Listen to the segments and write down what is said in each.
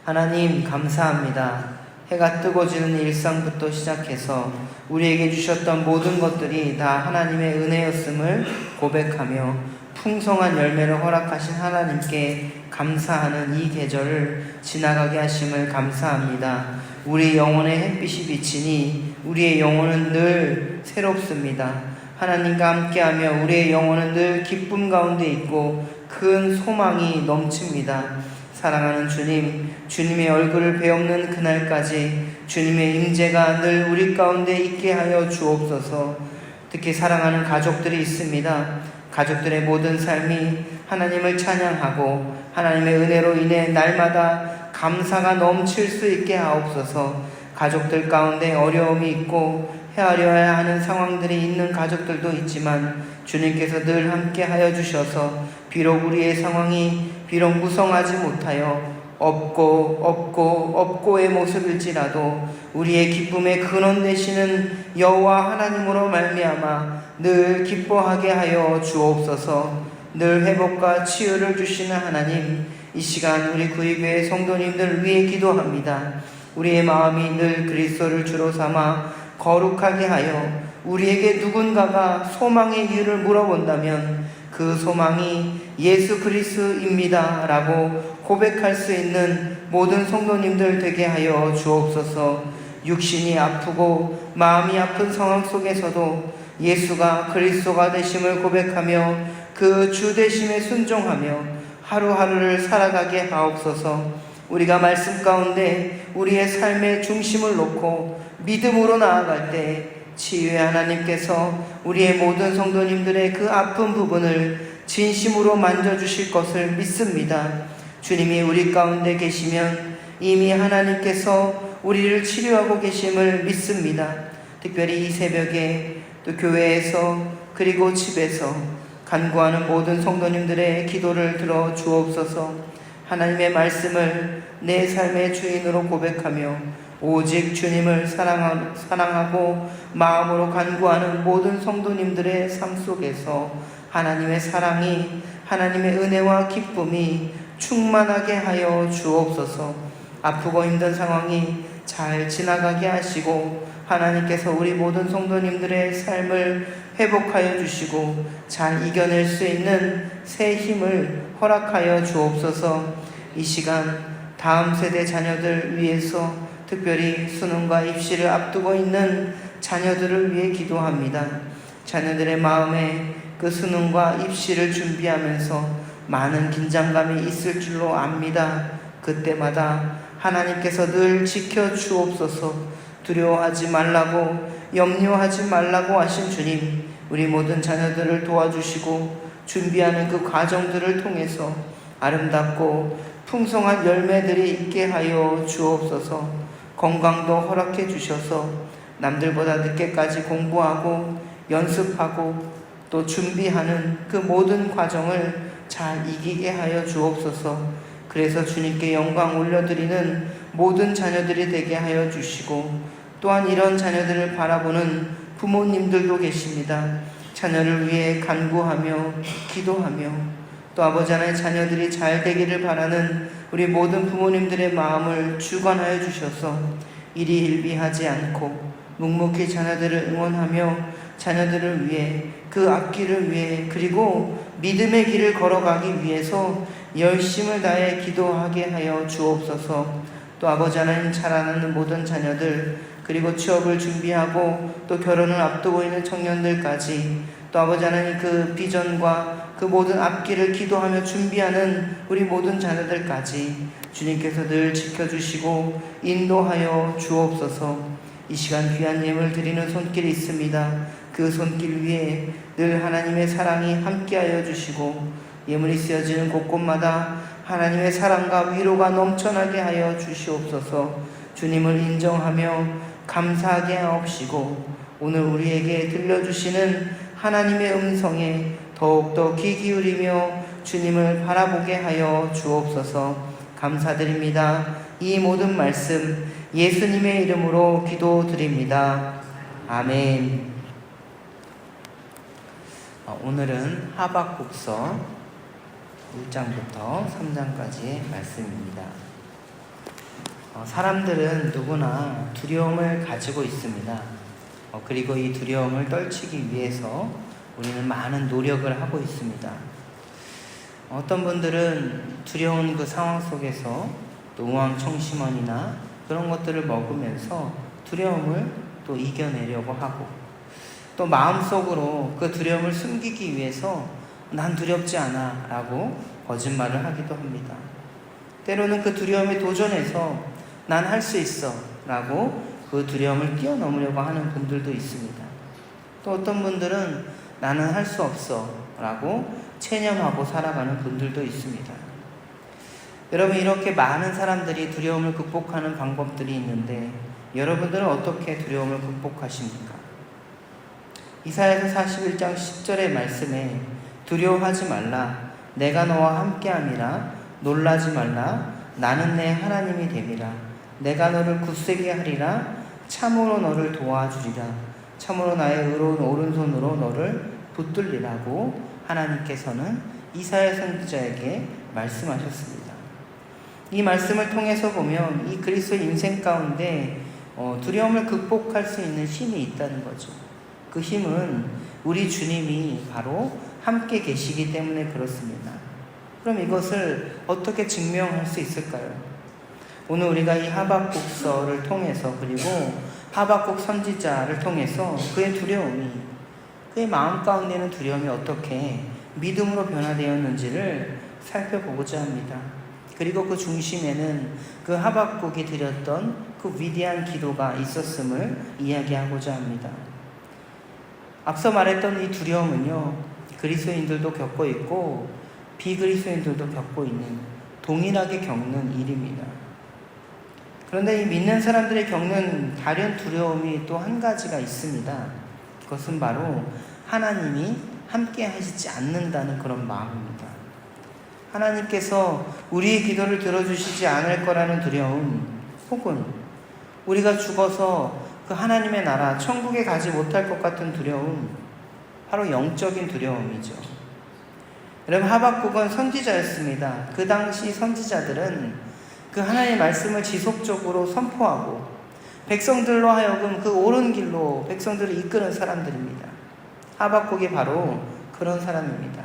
하나님 감사합니다. 해가 뜨고 지는 일상부터 시작해서 우리에게 주셨던 모든 것들이 다 하나님의 은혜였음을 고백하며 풍성한 열매를 허락하신 하나님께 감사하는 이 계절을 지나가게 하심을 감사합니다. 우리 영혼의 햇빛이 비치니 우리의 영혼은 늘 새롭습니다. 하나님과 함께하며 우리의 영혼은 늘 기쁨 가운데 있고 큰 소망이 넘칩니다. 사랑하는 주님, 주님의 얼굴을 베없는 그날까지 주님의 임재가 늘 우리 가운데 있게 하여 주옵소서. 특히 사랑하는 가족들이 있습니다. 가족들의 모든 삶이 하나님을 찬양하고 하나님의 은혜로 인해 날마다 감사가 넘칠 수 있게 하옵소서. 가족들 가운데 어려움이 있고 헤아려야 하는 상황들이 있는 가족들도 있지만 주님께서 늘 함께 하여 주셔서 비록 우리의 상황이 비록 무성하지 못하여 없고의 모습일지라도 우리의 기쁨의 근원 되시는 여호와 하나님으로 말미암아 늘 기뻐하게 하여 주옵소서. 늘 회복과 치유를 주시는 하나님, 이 시간 우리 구의교회 성도님들 위해 기도합니다. 우리의 마음이 늘 그리스도를 주로 삼아 거룩하게 하여 우리에게 누군가가 소망의 이유를 물어본다면 그 소망이 예수 그리스도입니다 라고 고백할 수 있는 모든 성도님들 되게 하여 주옵소서. 육신이 아프고 마음이 아픈 상황 속에서도 예수가 그리스도가 되심을 고백하며 그 주 되심에 순종하며 하루하루를 살아가게 하옵소서. 우리가 말씀 가운데 우리의 삶의 중심을 놓고 믿음으로 나아갈 때 치유의 하나님께서 우리의 모든 성도님들의 그 아픈 부분을 진심으로 만져주실 것을 믿습니다. 주님이 우리 가운데 계시면 이미 하나님께서 우리를 치료하고 계심을 믿습니다. 특별히 이 새벽에 또 교회에서 그리고 집에서 간구하는 모든 성도님들의 기도를 들어 주옵소서. 하나님의 말씀을 내 삶의 주인으로 고백하며 오직 주님을 사랑하고 마음으로 간구하는 모든 성도님들의 삶 속에서 하나님의 사랑이, 하나님의 은혜와 기쁨이 충만하게 하여 주옵소서. 아프고 힘든 상황이 잘 지나가게 하시고 하나님께서 우리 모든 성도님들의 삶을 회복하여 주시고 잘 이겨낼 수 있는 새 힘을 허락하여 주옵소서. 이 시간 다음 세대 자녀들 위해서 특별히 수능과 입시를 앞두고 있는 자녀들을 위해 기도합니다. 자녀들의 마음에 그 수능과 입시를 준비하면서 많은 긴장감이 있을 줄로 압니다. 그때마다 하나님께서 늘 지켜주옵소서. 두려워하지 말라고, 염려하지 말라고 하신 주님, 우리 모든 자녀들을 도와주시고 준비하는 그 과정들을 통해서 아름답고 풍성한 열매들이 있게 하여 주옵소서. 건강도 허락해 주셔서 남들보다 늦게까지 공부하고 연습하고 또 준비하는 그 모든 과정을 잘 이기게 하여 주옵소서. 그래서 주님께 영광 올려드리는 모든 자녀들이 되게 하여 주시고 또한 이런 자녀들을 바라보는 부모님들도 계십니다. 자녀를 위해 간구하며 기도하며 또 아버지 하나님 자녀들이 잘 되기를 바라는 우리 모든 부모님들의 마음을 주관하여 주셔서 일희일비하지 않고 묵묵히 자녀들을 응원하며 자녀들을 위해 그 앞길을 위해 그리고 믿음의 길을 걸어가기 위해서 열심을 다해 기도하게 하여 주옵소서. 또 아버지 하나님 자라나는 모든 자녀들 그리고 취업을 준비하고 또 결혼을 앞두고 있는 청년들까지 또 아버지 하나님 그 비전과 그 모든 앞길을 기도하며 준비하는 우리 모든 자녀들까지 주님께서 늘 지켜주시고 인도하여 주옵소서. 이 시간 귀한 예물 드리는 손길이 있습니다. 그 손길 위에 늘 하나님의 사랑이 함께하여 주시고 예물이 쓰여지는 곳곳마다 하나님의 사랑과 위로가 넘쳐나게 하여 주시옵소서. 주님을 인정하며 감사하게 하옵시고 오늘 우리에게 들려주시는 하나님의 음성에 더욱더 귀 기울이며 주님을 바라보게 하여 주옵소서. 감사드립니다. 이 모든 말씀 예수님의 이름으로 기도드립니다. 아멘. 오늘은 하박국서 1장부터 3장까지의 말씀입니다. 사람들은 누구나 두려움을 가지고 있습니다. 그리고 이 두려움을 떨치기 위해서 우리는 많은 노력을 하고 있습니다. 어떤 분들은 두려운 그 상황 속에서 또 우황청심원이나 그런 것들을 먹으면서 두려움을 또 이겨내려고 하고, 또 마음속으로 그 두려움을 숨기기 위해서 난 두렵지 않아 라고 거짓말을 하기도 합니다. 때로는 그 두려움에 도전해서 난 할 수 있어 라고 그 두려움을 뛰어넘으려고 하는 분들도 있습니다. 또 어떤 분들은 나는 할 수 없어 라고 체념하고 살아가는 분들도 있습니다. 여러분, 이렇게 많은 사람들이 두려움을 극복하는 방법들이 있는데 여러분들은 어떻게 두려움을 극복하십니까? 이사야서 41장 10절의 말씀에 두려워하지 말라, 내가 너와 함께함이라, 놀라지 말라, 나는 내 하나님이 됨이라, 내가 너를 굳세게 하리라, 참으로 너를 도와주리라, 참으로 나의 의로운 오른손으로 너를 붙들리라고 하나님께서는 이사야 선지자에게 말씀하셨습니다. 이 말씀을 통해서 보면 이 그리스도의 인생 가운데 두려움을 극복할 수 있는 힘이 있다는 거죠. 그 힘은 우리 주님이 바로 함께 계시기 때문에 그렇습니다. 그럼 이것을 어떻게 증명할 수 있을까요? 오늘 우리가 이 하박국서를 통해서, 그리고 하박국 선지자를 통해서 그의 두려움이, 그의 마음 가운데 있는 두려움이 어떻게 믿음으로 변화되었는지를 살펴보고자 합니다. 그리고 그 중심에는 그 하박국이 드렸던 그 위대한 기도가 있었음을 이야기하고자 합니다. 앞서 말했던 이 두려움은요, 그리스도인들도 겪고 있고 비그리스도인들도 겪고 있는, 동일하게 겪는 일입니다. 그런데 이 믿는 사람들이 겪는 다른 두려움이 또 한 가지가 있습니다. 그것은 바로 하나님이 함께 하시지 않는다는 그런 마음입니다. 하나님께서 우리의 기도를 들어주시지 않을 거라는 두려움, 혹은 우리가 죽어서 그 하나님의 나라, 천국에 가지 못할 것 같은 두려움, 바로 영적인 두려움이죠. 여러분, 하박국은 선지자였습니다. 그 당시 선지자들은 그 하나님의 말씀을 지속적으로 선포하고 백성들로 하여금 그 옳은 길로 백성들을 이끄는 사람들입니다. 하박국이 바로 그런 사람입니다.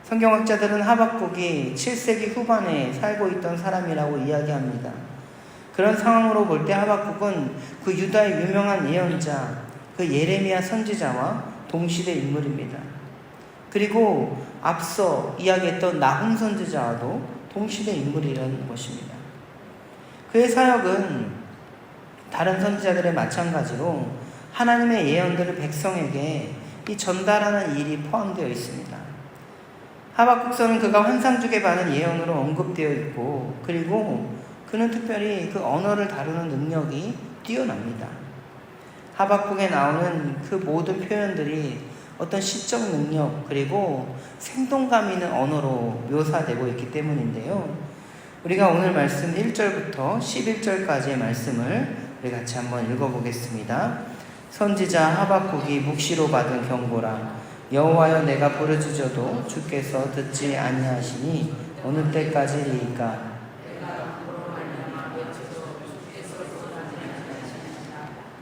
성경학자들은 하박국이 7세기 후반에 살고 있던 사람이라고 이야기합니다. 그런 상황으로 볼 때 하박국은 그 유다의 유명한 예언자, 그 예레미야 선지자와 동시대 인물입니다. 그리고 앞서 이야기했던 나훔 선지자와도 동시대 인물이라는 것입니다. 그의 사역은 다른 선지자들의 마찬가지로 하나님의 예언들을 백성에게 이 전달하는 일이 포함되어 있습니다. 하박국서는 그가 환상주에 반한 예언으로 언급되어 있고, 그리고 그는 특별히 그 언어를 다루는 능력이 뛰어납니다. 하박국에 나오는 그 모든 표현들이 어떤 시적 능력, 그리고 생동감 있는 언어로 묘사되고 있기 때문인데요. 우리가 오늘 말씀 1절부터 11절까지의 말씀을 우리 같이 한번 읽어보겠습니다. 선지자 하박국이 묵시로 받은 경고라. 여호와여, 내가 부르짖어도 주께서 듣지 아니하시니 어느 때까지리이까?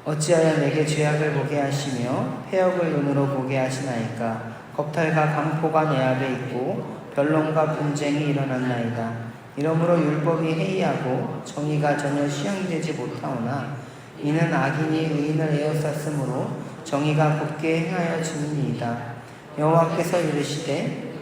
어찌하여 내게 죄악을 보게 하시며 폐역을 눈으로 보게 하시나이까? 겁탈과 강포가 내 앞에 있고 변론과 분쟁이 일어났나이다. 이러므로 율법이 해이하고 정의가 전혀 시행되지 못하오나 이는 악인이 의인을 에워쌌으므로 정의가 굳게 행하여 지니이다. 여호와께서 이르시되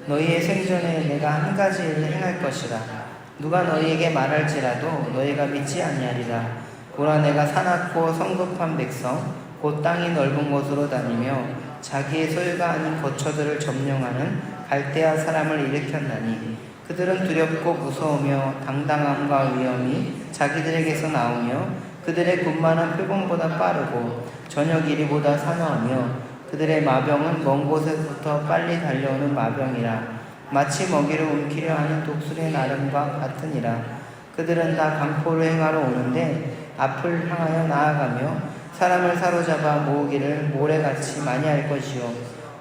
너희의 생전에 내가 한 가지 일을 행할 것이라. 누가 너희에게 말할지라도 너희가 믿지 아니하리라. 보라, 내가 사납고 성급한 백성 곧 땅이 넓은 곳으로 다니며 자기의 소유가 아닌 거처들을 점령하는 갈대아 사람을 일으켰나니 그들은 두렵고 무서우며 당당함과 위엄이 자기들에게서 나오며 그들의 군마는 표범보다 빠르고 저녁 이리보다 사나우며 그들의 마병은 먼 곳에서부터 빨리 달려오는 마병이라. 마치 먹이를 움키려 하는 독수리의 나름과 같으니라. 그들은 다 강포를 행하러 오는데 앞을 향하여 나아가며 사람을 사로잡아 모으기를 모래같이 많이 할 것이요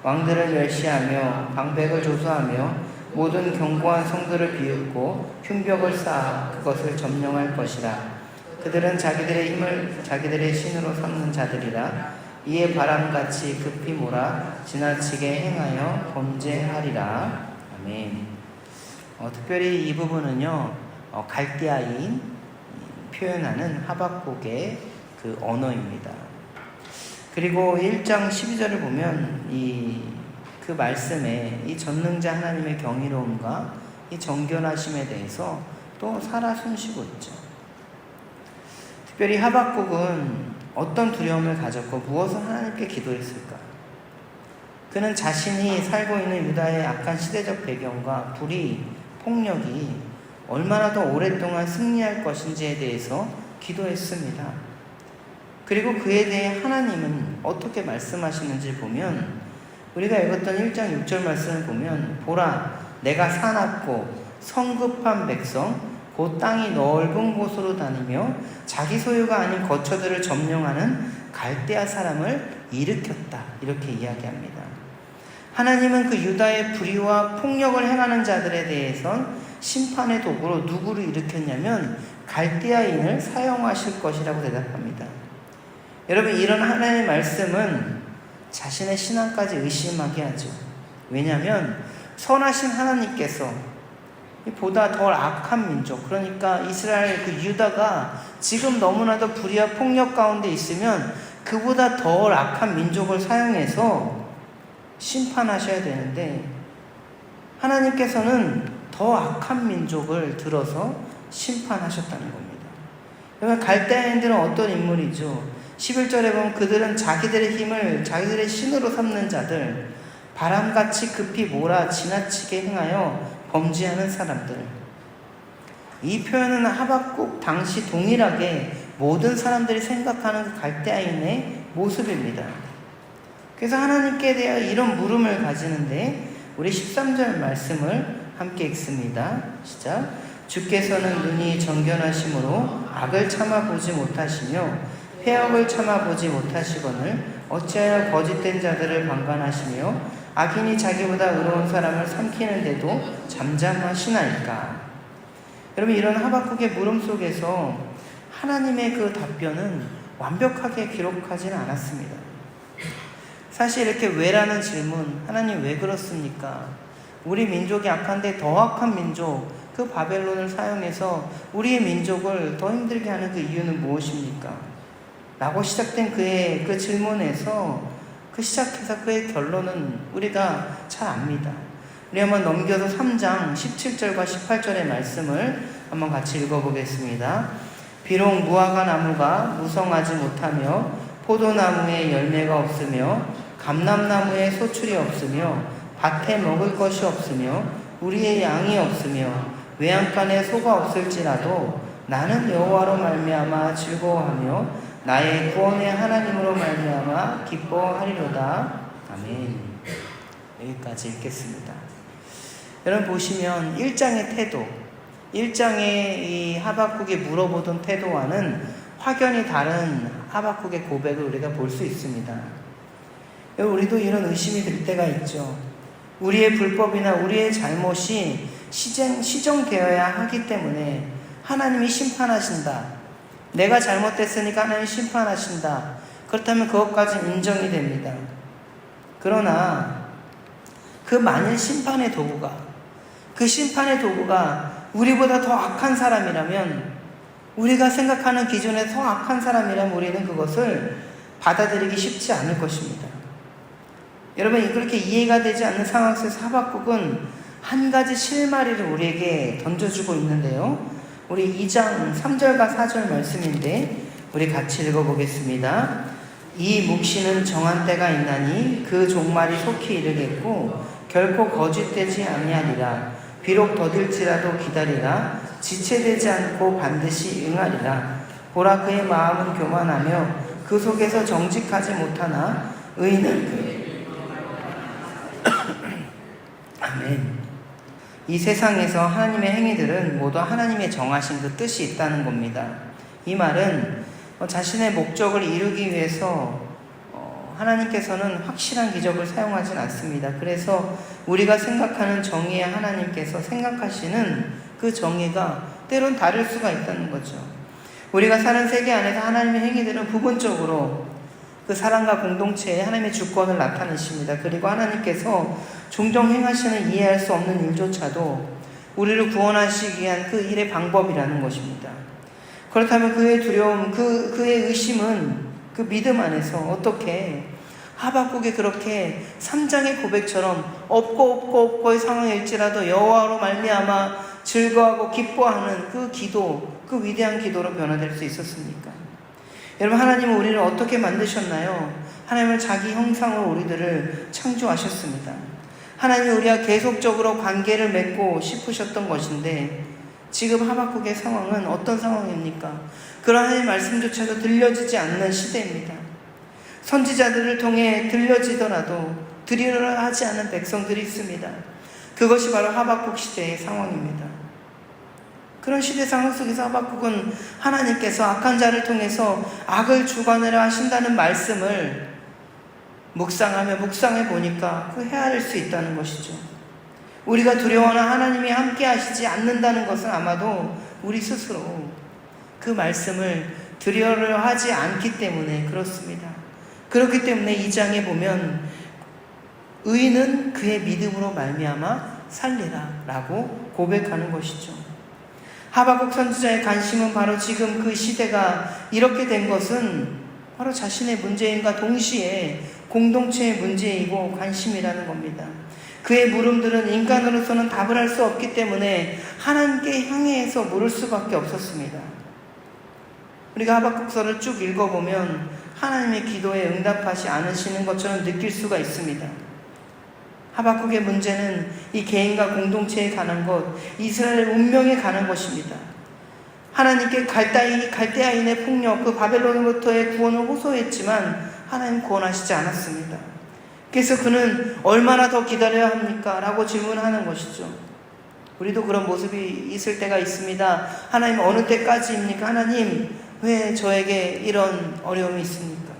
왕들을 멸시하며 방백을 조소하며 모든 견고한 성들을 비웃고 흉벽을 쌓아 그것을 점령할 것이라. 그들은 자기들의 힘을 자기들의 신으로 삼는 자들이라. 이에 바람같이 급히 몰아 지나치게 행하여 범죄하리라. 아멘. 특별히 이 부분은요, 갈대아인 표현하는 하박국의 그 언어입니다. 그리고 1장 12절을 보면 그 말씀에 이 전능자 하나님의 경이로움과 이 정결하심에 대해서 또 살아 숨쉬고 있죠. 특별히 하박국은 어떤 두려움을 가졌고 무엇을 하나님께 기도했을까? 그는 자신이 살고 있는 유다의 악한 시대적 배경과 불의, 폭력이 얼마나 더 오랫동안 승리할 것인지에 대해서 기도했습니다. 그리고 그에 대해 하나님은 어떻게 말씀하시는지 보면, 우리가 읽었던 1장 6절 말씀을 보면, 보라, 내가 사납고 성급한 백성, 곧 땅이 넓은 곳으로 다니며 자기 소유가 아닌 거처들을 점령하는 갈대아 사람을 일으켰다, 이렇게 이야기합니다. 하나님은 그 유다의 불의와 폭력을 행하는 자들에 대해선 심판의 도구로 누구를 일으켰냐면 갈대아인을 사용하실 것이라고 대답합니다. 여러분, 이런 하나님의 말씀은 자신의 신앙까지 의심하게 하죠. 왜냐하면 선하신 하나님께서 보다 덜 악한 민족, 그러니까 이스라엘 그 유다가 지금 너무나도 불의와 폭력 가운데 있으면 그보다 덜 악한 민족을 사용해서 심판하셔야 되는데, 하나님께서는 더 악한 민족을 들어서 심판하셨다는 겁니다. 그러면 갈대아인들은 어떤 인물이죠? 11절에 보면 그들은 자기들의 힘을 자기들의 신으로 삼는 자들, 바람같이 급히 몰아 지나치게 행하여 범죄하는 사람들. 이 표현은 하박국 당시 동일하게 모든 사람들이 생각하는 그 갈대아인의 모습입니다. 그래서 하나님께 대하여 이런 물음을 가지는데, 우리 13절 말씀을 함께 읽습니다. 시작. 주께서는 눈이 정견하심으로 악을 참아보지 못하시며 폐역을 참아보지 못하시거늘 어찌하여 거짓된 자들을 방관하시며 악인이 자기보다 의로운 사람을 삼키는데도 잠잠하시나이까. 여러분, 이런 하박국의 물음 속에서 하나님의 그 답변은 완벽하게 기록하지는 않았습니다. 사실 이렇게 왜라는 질문, 하나님 왜 그렇습니까? 우리 민족이 악한데 더 악한 민족, 그 바벨론을 사용해서 우리의 민족을 더 힘들게 하는 그 이유는 무엇입니까? 라고 시작된 그의 그 질문에서 시작해서 그의 결론은 우리가 잘 압니다. 우리 한번 넘겨서 3장 17절과 18절의 말씀을 한번 같이 읽어보겠습니다. 비록 무화과 나무가 무성하지 못하며 포도나무에 열매가 없으며 감람나무에 소출이 없으며 밭에 먹을 것이 없으며 우리의 양이 없으며 외양간에 소가 없을지라도 나는 여호와로 말미암아 즐거워하며 나의 구원의 하나님으로 말미암아 기뻐하리로다. 아멘. 여기까지 읽겠습니다. 여러분 보시면 1장의 태도, 1장의 이 하박국이 물어보던 태도와는 확연히 다른 하박국의 고백을 우리가 볼 수 있습니다. 우리도 이런 의심이 들 때가 있죠. 우리의 불법이나 우리의 잘못이 시정되어야 하기 때문에 하나님이 심판하신다. 내가 잘못됐으니까 하나님 심판하신다. 그렇다면 그것까지 인정이 됩니다. 그러나 그 만일 심판의 도구가, 그 심판의 도구가 우리보다 더 악한 사람이라면, 우리가 생각하는 기준에 더 악한 사람이라면 우리는 그것을 받아들이기 쉽지 않을 것입니다. 여러분, 그렇게 이해가 되지 않는 상황 속에서 하박국은 한 가지 실마리를 우리에게 던져주고 있는데요. 우리 2장 3절과 4절 말씀인데 우리 같이 읽어보겠습니다. 이 묵시는 정한 때가 있나니 그 종말이 속히 이르겠고 결코 거짓되지 아니하리라. 비록 더딜지라도 기다리라. 지체되지 않고 반드시 응하리라. 보라, 그의 마음은 교만하며 그 속에서 정직하지 못하나 의인은 아멘. 이 세상에서 하나님의 행위들은 모두 하나님의 정하신 그 뜻이 있다는 겁니다. 이 말은 자신의 목적을 이루기 위해서 하나님께서는 확실한 기적을 사용하진 않습니다. 그래서 우리가 생각하는 정의의 하나님께서 생각하시는 그 정의가 때론 다를 수가 있다는 거죠. 우리가 사는 세계 안에서 하나님의 행위들은 부분적으로 그 사랑과 공동체에 하나님의 주권을 나타내십니다. 그리고 하나님께서 종종 행하시는 이해할 수 없는 일조차도 우리를 구원하시기 위한 그 일의 방법이라는 것입니다. 그렇다면 그의 두려움, 그의 의심은 그 믿음 안에서 어떻게 하박국이 그렇게 3장의 고백처럼 없고의 상황일지라도 여호와로 말미암아 즐거워하고 기뻐하는 그 기도, 그 위대한 기도로 변화될 수 있었습니까? 여러분, 하나님은 우리를 어떻게 만드셨나요? 하나님은 자기 형상으로 우리들을 창조하셨습니다. 하나님이 우리와 계속적으로 관계를 맺고 싶으셨던 것인데 지금 하박국의 상황은 어떤 상황입니까? 그런 하나님의 말씀조차도 들려지지 않는 시대입니다. 선지자들을 통해 들려지더라도 드리려 하지 않은 백성들이 있습니다. 그것이 바로 하박국 시대의 상황입니다. 그런 시대 상황 속에서 하박국은 하나님께서 악한 자를 통해서 악을 주관하려 하신다는 말씀을 묵상해 보니까 그 헤아릴 수 있다는 것이죠. 우리가 두려워하는 하나님이 함께 하시지 않는다는 것은 아마도 우리 스스로 그 말씀을 들으려 하지 않기 때문에 그렇습니다. 그렇기 때문에 이 장에 보면 의인은 그의 믿음으로 말미암아 살리라 라고 고백하는 것이죠. 하박국 선지자의 관심은 바로 지금 그 시대가 이렇게 된 것은 바로 자신의 문제인과 동시에 공동체의 문제이고 관심이라는 겁니다. 그의 물음들은 인간으로서는 답을 할 수 없기 때문에 하나님께 향해서 물을 수밖에 없었습니다. 우리가 하박국서를 쭉 읽어보면 하나님의 기도에 응답하지 않으시는 것처럼 느낄 수가 있습니다. 하박국의 문제는 이 개인과 공동체에 관한 것, 이스라엘 운명에 관한 것입니다. 하나님께 갈대아인의 폭력, 그 바벨론으로부터의 구원을 호소했지만 하나님 구원하시지 않았습니다. 그래서 그는 얼마나 더 기다려야 합니까? 라고 질문하는 것이죠. 우리도 그런 모습이 있을 때가 있습니다. 하나님 어느 때까지입니까? 하나님 왜 저에게 이런 어려움이 있습니까?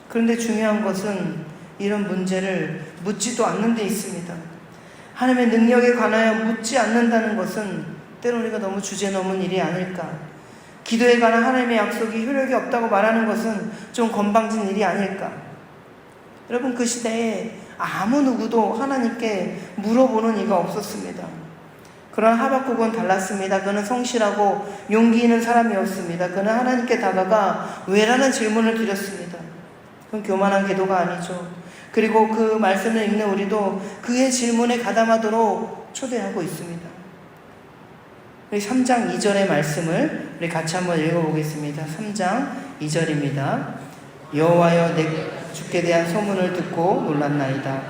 그런데 중요한 것은 이런 문제를 묻지도 않는 데 있습니다. 하나님의 능력에 관하여 묻지 않는다는 것은 때로 우리가 너무 주제 넘은 일이 아닐까. 기도에 관한 하나님의 약속이 효력이 없다고 말하는 것은 좀 건방진 일이 아닐까. 여러분, 그 시대에 아무 누구도 하나님께 물어보는 이가 없었습니다. 그러나 하박국은 달랐습니다. 그는 성실하고 용기 있는 사람이었습니다. 그는 하나님께 다가가 왜라는 질문을 드렸습니다. 그건 교만한 기도가 아니죠. 그리고 그 말씀을 읽는 우리도 그의 질문에 가담하도록 초대하고 있습니다. 우리 3장 2절의 말씀을 우리 같이 한번 읽어보겠습니다. 3장 2절입니다. 여호와여, 내 주께 대한 소문을 듣고 놀랐나이다.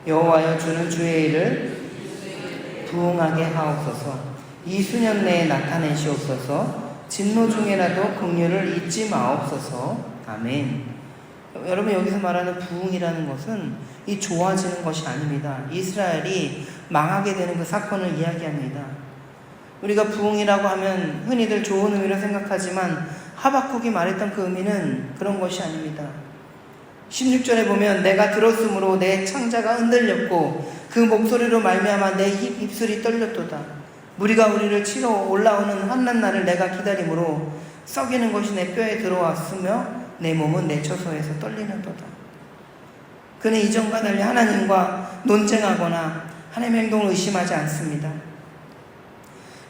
여호와여, 주는 주의 일을 부응하게 하옵소서. 이 수년 내에 나타내시옵소서. 진노 중에라도 긍휼을 잊지 마옵소서. 아멘. 여러분, 여기서 말하는 부흥이라는 것은 이 좋아지는 것이 아닙니다. 이스라엘이 망하게 되는 그 사건을 이야기합니다. 우리가 부흥이라고 하면 흔히들 좋은 의미로 생각하지만 하박국이 말했던 그 의미는 그런 것이 아닙니다. 16절에 보면 내가 들었으므로 내 창자가 흔들렸고 그 목소리로 말미암아 내 입술이 떨렸도다. 무리가 우리를 치러 올라오는 환난날을 내가 기다림으로 썩이는 것이 내 뼈에 들어왔으며 내 몸은 내 처소에서 떨리는도다. 그는 이전과 달리 하나님과 논쟁하거나 하나님의 행동을 의심하지 않습니다.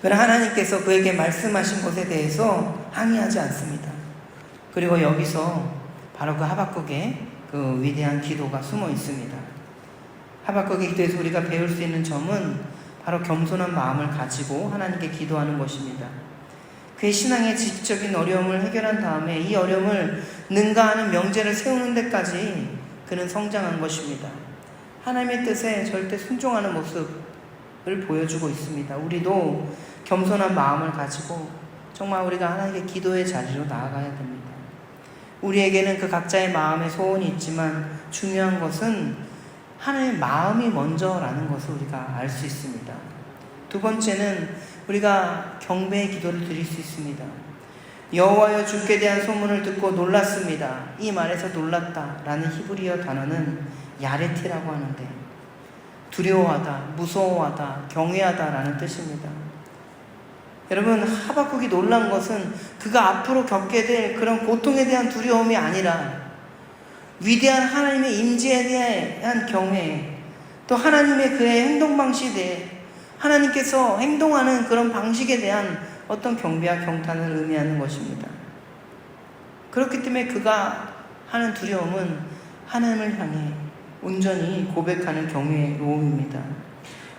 그러나 하나님께서 그에게 말씀하신 것에 대해서 항의하지 않습니다. 그리고 여기서 바로 그 하박국의 그 위대한 기도가 숨어 있습니다. 하박국의 기도에서 우리가 배울 수 있는 점은 바로 겸손한 마음을 가지고 하나님께 기도하는 것입니다. 그의 신앙의 지식적인 어려움을 해결한 다음에 이 어려움을 능가하는 명제를 세우는 데까지 그는 성장한 것입니다. 하나님의 뜻에 절대 순종하는 모습을 보여주고 있습니다. 우리도 겸손한 마음을 가지고 정말 우리가 하나님께 기도의 자리로 나아가야 됩니다. 우리에게는 그 각자의 마음의 소원이 있지만 중요한 것은 하나님의 마음이 먼저라는 것을 우리가 알 수 있습니다. 두 번째는 우리가 경배의 기도를 드릴 수 있습니다. 여호와여 주께 대한 소문을 듣고 놀랐습니다. 이 말에서 놀랐다라는 히브리어 단어는 야레티라고 하는데 두려워하다, 무서워하다, 경외하다라는 뜻입니다. 여러분, 하박국이 놀란 것은 그가 앞으로 겪게 될 그런 고통에 대한 두려움이 아니라 위대한 하나님의 임재에 대한 경외, 또 하나님의 그의 행동 방식에 대해 하나님께서 행동하는 그런 방식에 대한 어떤 경배와 경탄을 의미하는 것입니다. 그렇기 때문에 그가 하는 두려움은 하나님을 향해 온전히 고백하는 경외로움입니다.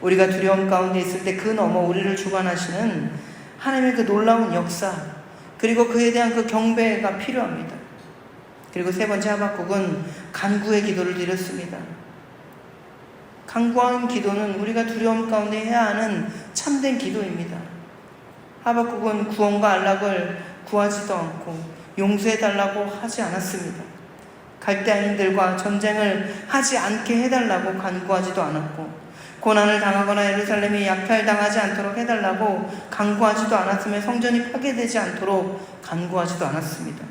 우리가 두려움 가운데 있을 때 그 너머 우리를 주관하시는 하나님의 그 놀라운 역사, 그리고 그에 대한 그 경배가 필요합니다. 그리고 세 번째, 하박국은 간구의 기도를 드렸습니다. 간구한 기도는 우리가 두려움 가운데 해야 하는 참된 기도입니다. 하박국은 구원과 안락을 구하지도 않고 용서해달라고 하지 않았습니다. 갈대아인들과 전쟁을 하지 않게 해달라고 간구하지도 않았고, 고난을 당하거나 예루살렘이 약탈당하지 않도록 해달라고 간구하지도 않았으며 성전이 파괴되지 않도록 간구하지도 않았습니다.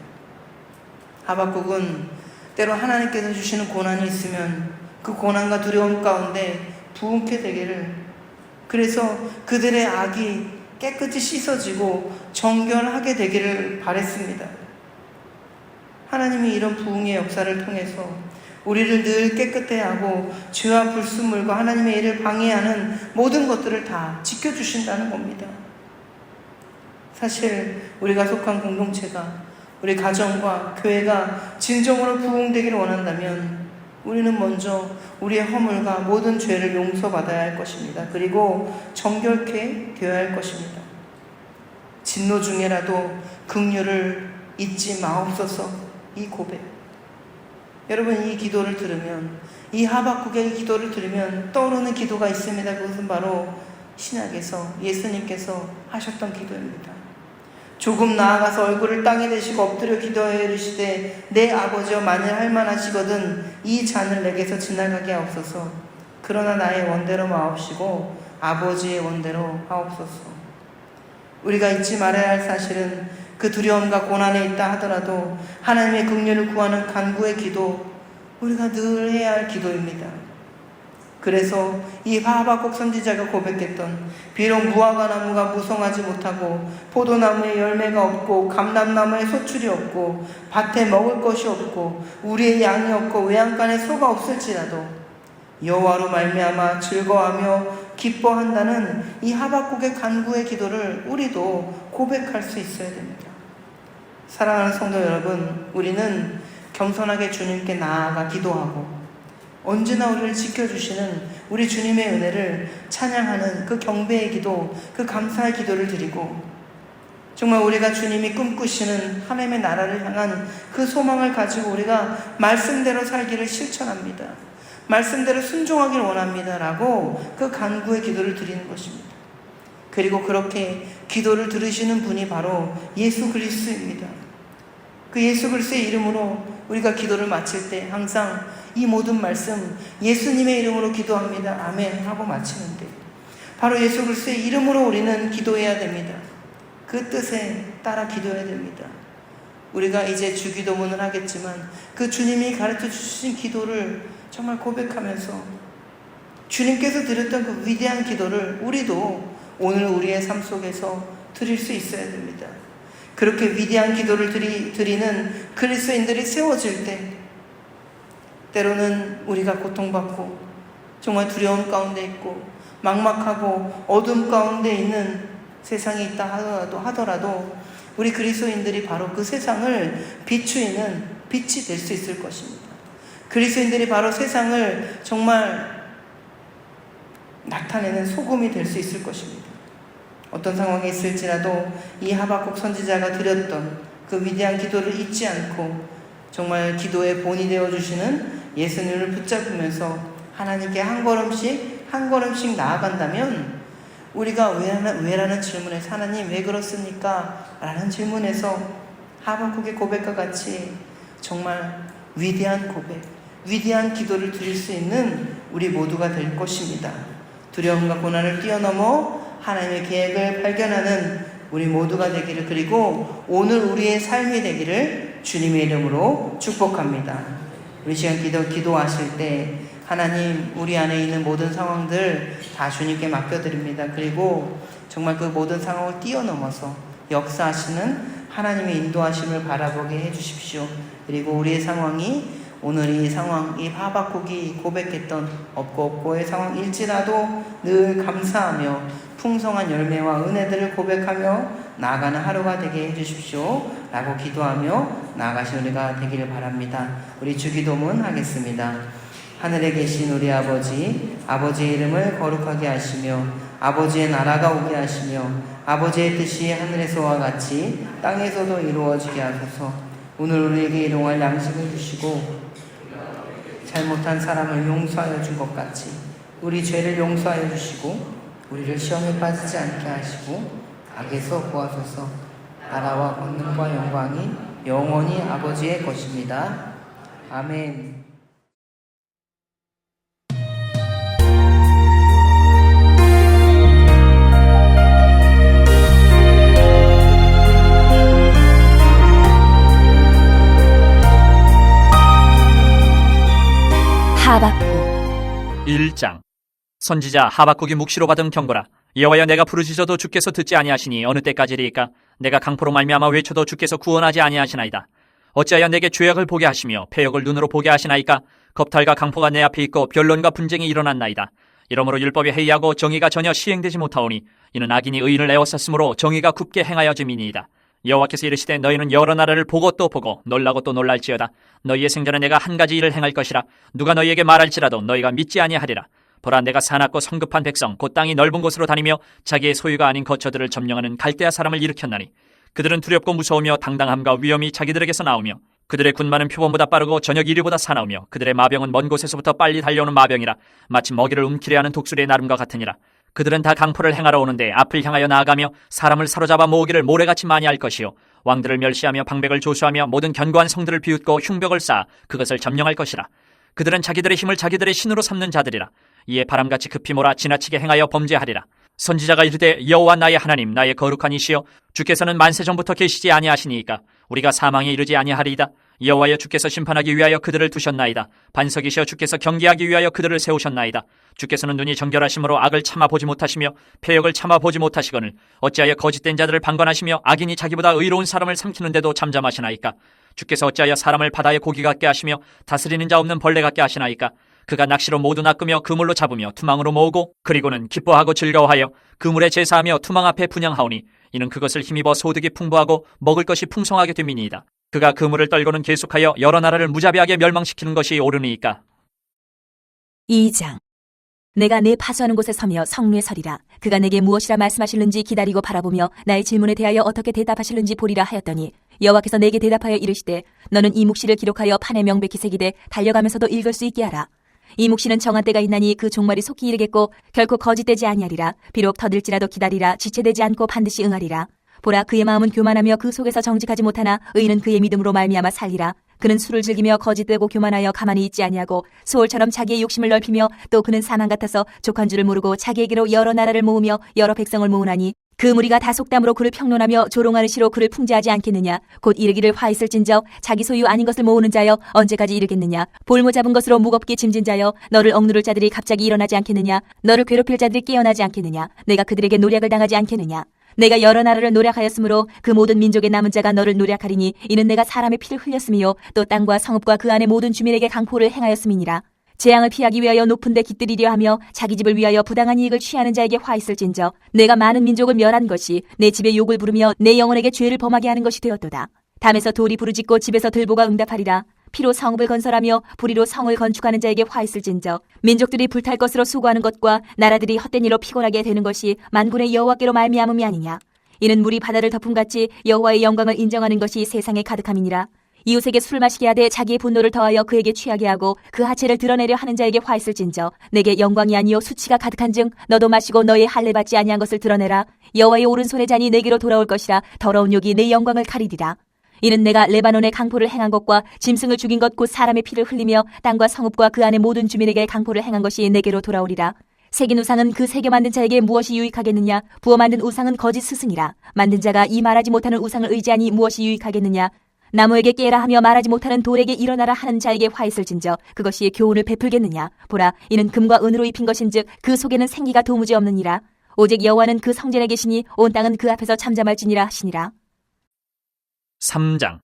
하박국은 때로 하나님께서 주시는 고난이 있으면 그 고난과 두려움 가운데 부흥케 되기를, 그래서 그들의 악이 깨끗이 씻어지고 정결하게 되기를 바랬습니다. 하나님이 이런 부흥의 역사를 통해서 우리를 늘 깨끗해 하고 죄와 불순물과 하나님의 일을 방해하는 모든 것들을 다 지켜주신다는 겁니다. 사실 우리가 속한 공동체가, 우리 가정과 교회가 진정으로 부흥되기를 원한다면 우리는 먼저 우리의 허물과 모든 죄를 용서받아야 할 것입니다. 그리고 정결케 되어야 할 것입니다. 진노 중에라도 긍휼을 잊지 마옵소서, 이 고백. 여러분, 이 기도를 들으면, 이 하박국의 기도를 들으면 떠오르는 기도가 있습니다. 그것은 바로 신약에서 예수님께서 하셨던 기도입니다. 조금 나아가서 얼굴을 땅에 대시고 엎드려 기도하여 이르시되 내 아버지여 만일 할만하시거든 이 잔을 내게서 지나가게 하옵소서. 그러나 나의 원대로 마옵시고 아버지의 원대로 하옵소서. 우리가 잊지 말아야 할 사실은 그 두려움과 고난에 있다 하더라도 하나님의 긍휼을 구하는 간구의 기도, 우리가 늘 해야 할 기도입니다. 그래서 이 하박국 선지자가 고백했던, 비록 무화과 나무가 무성하지 못하고 포도나무에 열매가 없고 감람나무에 소출이 없고 밭에 먹을 것이 없고 우리의 양이 없고 외양간에 소가 없을지라도 여호와로 말미암아 즐거워하며 기뻐한다는 이 하박국의 간구의 기도를 우리도 고백할 수 있어야 됩니다. 사랑하는 성도 여러분, 우리는 겸손하게 주님께 나아가 기도하고 언제나 우리를 지켜주시는 우리 주님의 은혜를 찬양하는 그 경배의 기도, 그 감사의 기도를 드리고, 정말 우리가 주님이 꿈꾸시는 하나님의 나라를 향한 그 소망을 가지고 우리가 말씀대로 살기를 실천합니다. 말씀대로 순종하길 원합니다 라고 그 간구의 기도를 드리는 것입니다. 그리고 그렇게 기도를 들으시는 분이 바로 예수 그리스도입니다. 그 예수 그리스도의 이름으로 우리가 기도를 마칠 때 항상 이 모든 말씀 예수님의 이름으로 기도합니다, 아멘 하고 마치는데, 바로 예수 그리스도의 이름으로 우리는 기도해야 됩니다. 그 뜻에 따라 기도해야 됩니다. 우리가 이제 주기도문을 하겠지만 그 주님이 가르쳐 주신 기도를 정말 고백하면서 주님께서 드렸던 그 위대한 기도를 우리도 오늘 우리의 삶 속에서 드릴 수 있어야 됩니다. 그렇게 위대한 기도를 드리는 그리스도인들이 세워질 때, 때로는 우리가 고통받고 정말 두려움 가운데 있고 막막하고 어둠 가운데 있는 세상이 있다 하더라도 우리 그리스도인들이 바로 그 세상을 비추이는 빛이 될 수 있을 것입니다. 그리스도인들이 바로 세상을 정말 나타내는 소금이 될 수 있을 것입니다. 어떤 상황에 있을지라도 이 하박국 선지자가 드렸던 그 위대한 기도를 잊지 않고 정말 기도의 본이 되어주시는 예수님을 붙잡으면서 하나님께 한 걸음씩 나아간다면, 우리가 왜라는 질문에서 하나님 왜 그렇습니까? 라는 질문에서 하박국의 고백과 같이 정말 위대한 고백, 위대한 기도를 드릴 수 있는 우리 모두가 될 것입니다. 두려움과 고난을 뛰어넘어 하나님의 계획을 발견하는 우리 모두가 되기를, 그리고 오늘 우리의 삶이 되기를 주님의 이름으로 축복합니다. 우리 시간 기도하실 때 하나님, 우리 안에 있는 모든 상황들 다 주님께 맡겨드립니다. 그리고 정말 그 모든 상황을 뛰어넘어서 역사하시는 하나님의 인도하심을 바라보게 해주십시오. 그리고 우리의 상황이, 오늘 이 상황, 이 하박국이 고백했던 없고의 상황일지라도 늘 감사하며 풍성한 열매와 은혜들을 고백하며 나아가는 하루가 되게 해주십시오 라고 기도하며 나아가신 우리가 되기를 바랍니다. 우리 주기도문 하겠습니다. 하늘에 계신 우리 아버지, 아버지의 이름을 거룩하게 하시며 아버지의 나라가 오게 하시며 아버지의 뜻이 하늘에서와 같이 땅에서도 이루어지게 하소서. 오늘 우리에게 일용할 양식을 주시고 잘못한 사람을 용서하여 준 것 같이 우리 죄를 용서하여 주시고 우리를 시험에 빠지지 않게 하시고 악에서 구하소서. 나라와 권능과 영광이 영원히 아버지의 것입니다. 아멘. 하박국 1장. 선지자 하박국이 묵시로 받은 경고라. 여호와여, 내가 부르짖어도 주께서 듣지 아니하시니 어느 때까지리이까? 내가 강포로 말미암아 외쳐도 주께서 구원하지 아니하시나이다. 어찌하여 내게 죄악을 보게 하시며 패역을 눈으로 보게 하시나이까? 겁탈과 강포가 내 앞에 있고 변론과 분쟁이 일어났나이다. 이러므로 율법이 해이하고 정의가 전혀 시행되지 못하오니 이는 악인이 의인을 에워쌌으므로 정의가 굽게 행하여짐이니이다. 여호와께서 이르시되 너희는 여러 나라를 보고 또 보고 놀라고 또 놀랄지어다. 너희의 생전에 내가 한 가지 일을 행할 것이라. 누가 너희에게 말할지라도 너희가 믿지 아니하리라. 보라, 내가 사납고 성급한 백성 곧 땅이 넓은 곳으로 다니며 자기의 소유가 아닌 거처들을 점령하는 갈대아 사람을 일으켰나니 그들은 두렵고 무서우며 당당함과 위엄이 자기들에게서 나오며 그들의 군마는 표범보다 빠르고 저녁 이리보다 사나우며 그들의 마병은 먼 곳에서부터 빨리 달려오는 마병이라. 마치 먹이를 움키려 하는 독수리의 나름과 같으니라. 그들은 다 강포를 행하러 오는데 앞을 향하여 나아가며 사람을 사로잡아 모으기를 모래같이 많이 할 것이요 왕들을 멸시하며 방백을 조수하며 모든 견고한 성들을 비웃고 흉벽을 쌓아 그것을 점령할 것이라. 그들은 자기들의 힘을 자기들의 신으로 삼는 자들이라. 이에 바람같이 급히 몰아 지나치게 행하여 범죄하리라. 선지자가 이르되 여호와 나의 하나님, 나의 거룩한 이시여, 주께서는 만세 전부터 계시지 아니하시니이까 우리가 사망에 이르지 아니하리이다. 여호와여, 주께서 심판하기 위하여 그들을 두셨나이다. 반석이시여, 주께서 경계하기 위하여 그들을 세우셨나이다. 주께서는 눈이 정결하심으로 악을 참아보지 못하시며 패역을 참아보지 못하시거늘 어찌하여 거짓된 자들을 방관하시며 악인이 자기보다 의로운 사람을 삼키는데도 잠잠하시나이까? 주께서 어찌하여 사람을 바다의 고기 같게 하시며 다스리는 자 없는 벌레 같게 하시나이까? 그가 낚시로 모두 낚으며 그물로 잡으며 투망으로 모으고 그리고는 기뻐하고 즐거워하여 그물에 제사하며 투망 앞에 분향하오니 이는 그것을 힘입어 소득이 풍부하고 먹을 것이 풍성하게 됨이니이다. 그가 그물을 떨고는 계속하여 여러 나라를 무자비하게 멸망시키는 것이 옳으니이까. 2장. 내가 내 파수하는 곳에 서며 성루에 서리라. 그가 내게 무엇이라 말씀하실는지 기다리고 바라보며 나의 질문에 대하여 어떻게 대답하실는지 보리라 하였더니 여호와께서 내게 대답하여 이르시되 너는 이 묵시를 기록하여 판에 명백히 새기되 달려가면서도 읽을 수 있게 하라. 이 묵시는 정한 때가 있나니 그 종말이 속히 이르겠고 결코 거짓되지 아니하리라. 비록 더딜지라도 기다리라. 지체되지 않고 반드시 응하리라. 보라, 그의 마음은 교만하며 그 속에서 정직하지 못하나 의인은 그의 믿음으로 말미암아 살리라. 그는 술을 즐기며 거짓되고 교만하여 가만히 있지 아니하고 소울처럼 자기의 욕심을 넓히며 또 그는 사망 같아서 족한 줄을 모르고 자기에게로 여러 나라를 모으며 여러 백성을 모으나니 그 무리가 다 속담으로 그를 평론하며 조롱하는 시로 그를 풍자하지 않겠느냐. 곧 이르기를 화 있을진저 자기 소유 아닌 것을 모으는 자여 언제까지 이르겠느냐. 볼모 잡은 것으로 무겁게 짐진 자여 너를 억누를 자들이 갑자기 일어나지 않겠느냐. 너를 괴롭힐 자들이 깨어나지 않겠느냐. 내가 그들에게 노략을 당하지 않겠느냐. 내가 여러 나라를 노략하였으므로 그 모든 민족의 남은 자가 너를 노략하리니 이는 내가 사람의 피를 흘렸음이요 또 땅과 성읍과 그 안의 모든 주민에게 강포를 행하였음이니라. 재앙을 피하기 위하여 높은 데 깃들이려 하며 자기 집을 위하여 부당한 이익을 취하는 자에게 화 있을진저 내가 많은 민족을 멸한 것이 내 집에 욕을 부르며 내 영혼에게 죄를 범하게 하는 것이 되었도다. 담에서 돌이 부르짖고 집에서 들보가 응답하리라. 피로 성읍을 건설하며 불의로 성을 건축하는 자에게 화 있을진저 민족들이 불탈 것으로 수고하는 것과 나라들이 헛된 일로 피곤하게 되는 것이 만군의 여호와께로 말미암음이 아니냐. 이는 물이 바다를 덮음같이 여호와의 영광을 인정하는 것이 세상에 가득함이니라. 이웃에게 술을 마시게 하되 자기의 분노를 더하여 그에게 취하게 하고 그 하체를 드러내려 하는 자에게 화 있을진저 내게 영광이 아니요 수치가 가득한즉 너도 마시고 너의 할례 받지 아니한 것을 드러내라. 여호와의 오른손의 잔이 내게로 돌아올 것이라. 더러운 욕이 내 영광을 가리리라. 이는 내가 레바논의 강포를 행한 것과 짐승을 죽인 것 곧 사람의 피를 흘리며 땅과 성읍과 그 안의 모든 주민에게 강포를 행한 것이 내게로 돌아오리라. 새긴 우상은 그 새겨 만든 자에게 무엇이 유익하겠느냐? 부어 만든 우상은 거짓 스승이라. 만든 자가 이 말하지 못하는 우상을 의지하니 무엇이 유익하겠느냐? 나무에게 깨라 하며 말하지 못하는 돌에게 일어나라 하는 자에게 화 있을진저 그것이 교훈을 베풀겠느냐? 보라, 이는 금과 은으로 입힌 것인즉 그 속에는 생기가 도무지 없느니라. 오직 여호와는 그 성전에 계시니 온 땅은 그 앞에서 잠잠할지니라 하시니라. 3장.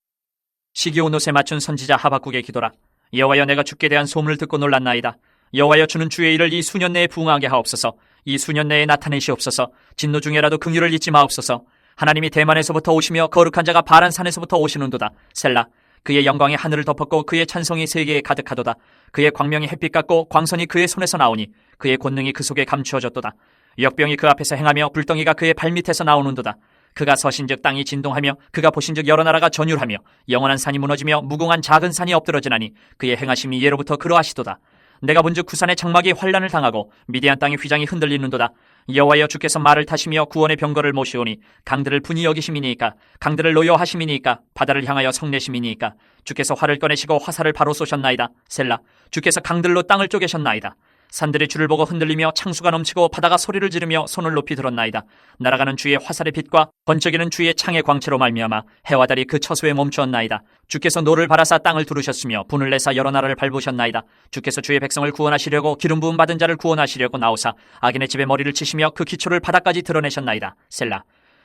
시기온 옷에 맞춘 선지자 하박국의 기도라. 여호와여, 내가 주께 대한 소문을 듣고 놀랐나이다. 여호와여, 주는 주의 일을 이 수년 내에 부응하게 하옵소서. 이 수년 내에 나타내시옵소서. 진노 중에라도 긍휼을 잊지 마옵소서. 하나님이 대만에서부터 오시며 거룩한 자가 바란 산에서부터 오시는도다. 셀라. 그의 영광이 하늘을 덮었고 그의 찬송이 세계에 가득하도다. 그의 광명이 햇빛 같고 광선이 그의 손에서 나오니 그의 권능이 그 속에 감추어졌도다. 역병이 그 앞에서 행하며 불덩이가 그의 발밑에서 나오는도다. 그가 서신즉 땅이 진동하며 그가 보신즉 여러 나라가 전율하며 영원한 산이 무너지며 무궁한 작은 산이 엎드러지나니 그의 행하심이 예로부터 그러하시도다. 내가 본즉 구산의 장막이 환란을 당하고 미디안 땅의 휘장이 흔들리는도다. 여호와여, 주께서 말을 타시며 구원의 병거를 모시오니 강들을 분이 여기심이니까, 강들을 노여하심이니까, 바다를 향하여 성내심이니까. 주께서 활을 꺼내시고 화살을 바로 쏘셨나이다. 셀라. 주께서 강들로 땅을 쪼개셨나이다. 산들이 주를 보고 흔들리며 창수가 넘치고 바다가 소리를 지르며 손을 높이 들었나이다. 날아가는 주의 화살의 빛과 번쩍이는 주의 창의 광채로 말미암아 해와 달이 그 처소에 멈추었나이다. 주께서 노를 바라사 땅을 두르셨으며 분을 내사 여러 나라를 밟으셨나이다. 주께서 주의 백성을 구원하시려고 기름 부음 받은 자를 구원하시려고 나오사 악인의 집에 머리를 치시며 그 기초를 바닥까지 드러내셨나이다. 셀라.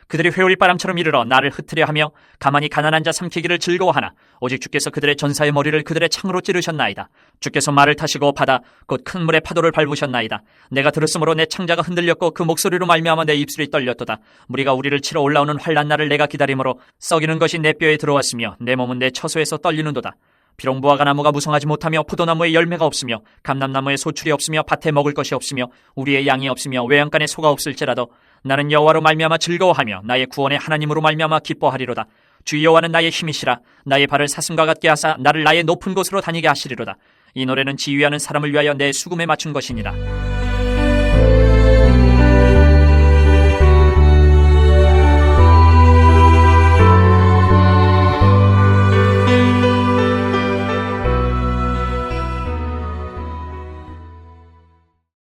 그들이 회오리바람처럼 이르러 나를 흩트려 하며 가만히 가난한 자 삼키기를 즐거워하나 오직 주께서 그들의 전사의 머리를 그들의 창으로 찌르셨나이다. 주께서 말을 타시고 바다 곧 큰 물의 파도를 밟으셨나이다. 내가 들었으므로 내 창자가 흔들렸고 그 목소리로 말미암아 내 입술이 떨렸도다. 무리가 우리를 치러 올라오는 환난 날을 내가 기다림으로 썩이는 것이 내 뼈에 들어왔으며 내 몸은 내 처소에서 떨리는도다. 비록 무화과나무가 무성하지 못하며 포도나무에 열매가 없으며 감람나무에 소출이 없으며 밭에 먹을 것이 없으며 우리의 양이 없으며 외양간에 소가 없을지라도 나는 여호와로 말미암아 즐거워하며 나의 구원의 하나님으로 말미암아 기뻐하리로다. 주 여호와는 나의 힘이시라. 나의 발을 사슴과 같게 하사 나를 나의 높은 곳으로 다니게 하시리로다. 이 노래는 지휘하는 사람을 위하여 내 수금에 맞춘 것이니라.